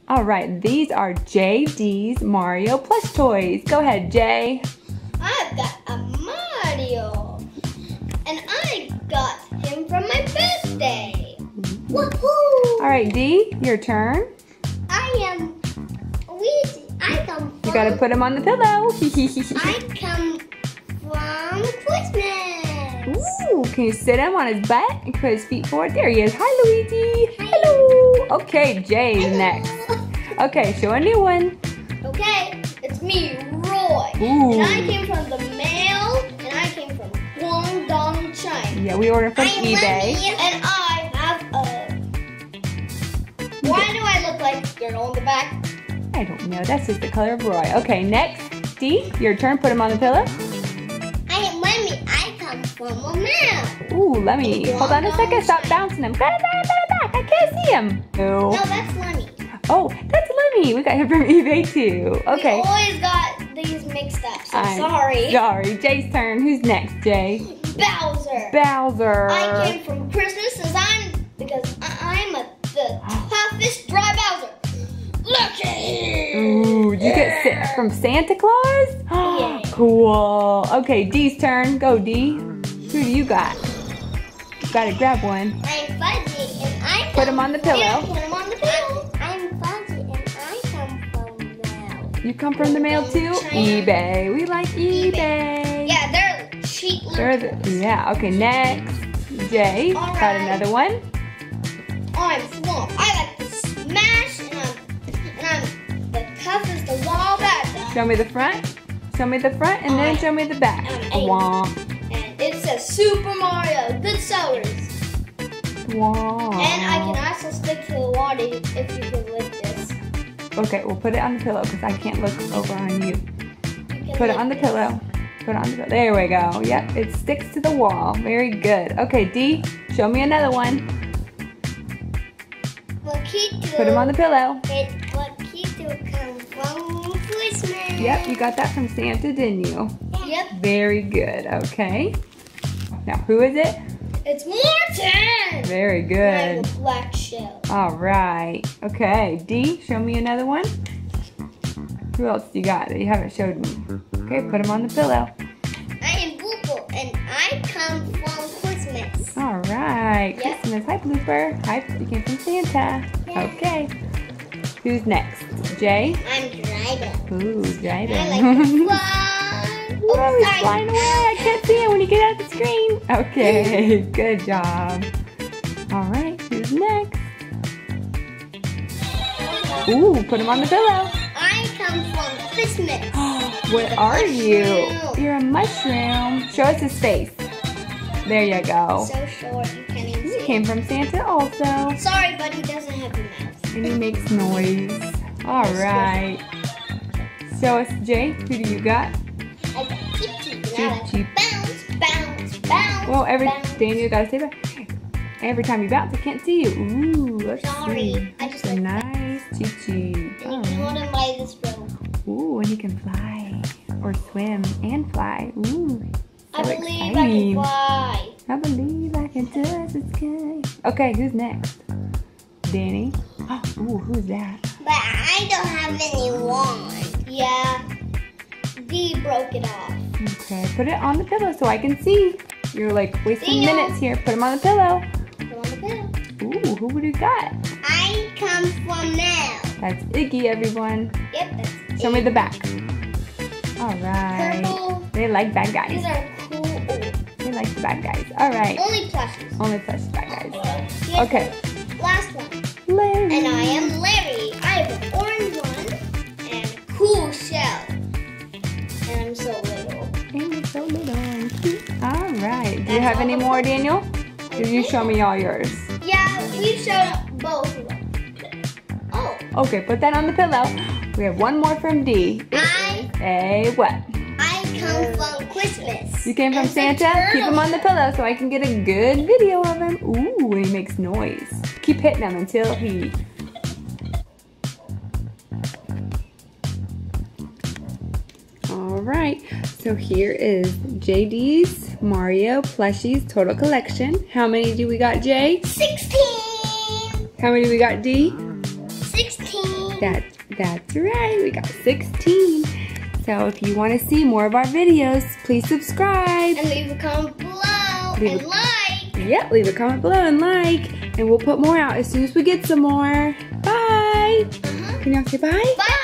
All right, these are JD's Mario plush toys. Go ahead, Jay. I've got a Mario, and I got him from my birthday. Woohoo! All right, D, your turn. I am Luigi. I come from... You gotta put him on the pillow. I come from Christmas. Ooh, can you sit him on his butt and put his feet forward? There he is. Hi, Luigi. Hello. Okay, Jay's next. Okay, show a new one. Okay, it's me, Roy. Ooh. And I came from the mail, and I came from Guangdong, China. Yeah, we ordered from eBay. Lenny, and I have a... Why do I look like a girl in the back? I don't know. That's just the color of Roy. Okay, next. D, your turn. Put him on the pillow. I am Lenny. I come from a mail. Ooh, let me. Hold on a second. Stop bouncing him. Got him back. I can't see him. No, that's Lenny. Oh, that's Lemmy. We got him from eBay too. Okay. We always got these mixed up, so sorry. Sorry. Jay's turn. Who's next, Jay? Bowser. Bowser. I came from Christmas because I'm the toughest dry Bowser. Look at him. Ooh, did you get from Santa Claus? Yeah. Cool. Okay, D's turn. Go, D. Who do you got? You gotta grab one. I'm Fuzzy, and I Put him on the pillow. Yeah, put him on the pillow. I'm Fuzzy, and I come from the mail. You come from the mail too? eBay. We like eBay. Yeah, they're cheap. Yeah, okay, next. Jay, All got right. another one. I'm Swamp. I like to smash, and I'm the toughest of all that. Show me the front. Show me the front, and then show me the back. Womp. And it says Super Mario, good sellers. Womp. And I can also stick to the water if you can lift this. Okay, we'll put it on the pillow because I can't look over on you. Put it on the pillow. Put it on the pillow. There we go. Yep, it sticks to the wall. Very good. Okay, D, show me another one. Put him on the pillow. Come from Christmas. Yep, you got that from Santa, didn't you? Yep. Very good. Okay. Now, who is it? It's Morton. Very I good. have a black shell. All right. Okay, D, show me another one. Who else do you got that you haven't showed me? Okay, put him on the pillow. I am Blooper, and I come from Christmas. All right. Yep. Christmas. Hi, Blooper. Hi, you came from Santa. Yeah. Okay. Who's next? Jay? I'm Dryden. Ooh, Dryden. I like to fly. Oh, he's flying away. I can't see him when you get out of the screen. Okay, good job. All right, who's next? Ooh, put him on the pillow. I come from Christmas. What are you? Mushroom. You're a mushroom. Show us his face. There you go. So short, you can't even He see came it. from Santa also. Sorry, but he doesn't have a mouth. And he makes noise. All right. Show us, Jay. Who do you got? I got Cheep Cheep. Cheep Cheep. Bounce, bounce, bounce. Well, bounce. Daniel, gotta say that. Every time you bounce, I can't see you. Ooh, let's Sorry, see. I just That's a like nice Cheep Cheep. And you can hold him by this rope. Ooh, and he can fly or swim and fly. Ooh, I so believe I exciting. can fly. I believe I can touch the sky. Okay, who's next? Danny. Ooh, who's that? But I don't have anyone. Yeah. D broke it off. Okay, put it on the pillow so I can see. You're like wasting Daniel. minutes here. Put him on the pillow. Put on the pillow. Ooh, who would you got? I come from now. That's Iggy, everyone. Yep, that's Show me the back. All right. Purple. They like bad These guys. are cool. They like the bad guys. All right. Only plushes. Only plush bad guys. Here's Okay. the last one. Larry. And I am Larry. I have an orange one and a cool shell. And I'm so little. And it's so little and cute. All right. Do you have any more, Daniel? Did you show me all yours? Yeah, we showed both of them. Oh. Okay, put that on the pillow. We have one more from D. Hey, what? I come from Christmas. You came from And the Santa? Keep him turtle. on the pillow so I can get a good video of him. Ooh, and he makes noise. Keep hitting him until he... All right, so here is JD's Mario Plushies Total Collection. How many do we got, Jay? 16. How many we got, D? 16. That's right. We got 16. So if you want to see more of our videos, please subscribe. And leave a comment below and like. Yeah, leave a comment below and like. And we'll put more out as soon as we get some more. Bye. Can y'all say bye? Bye.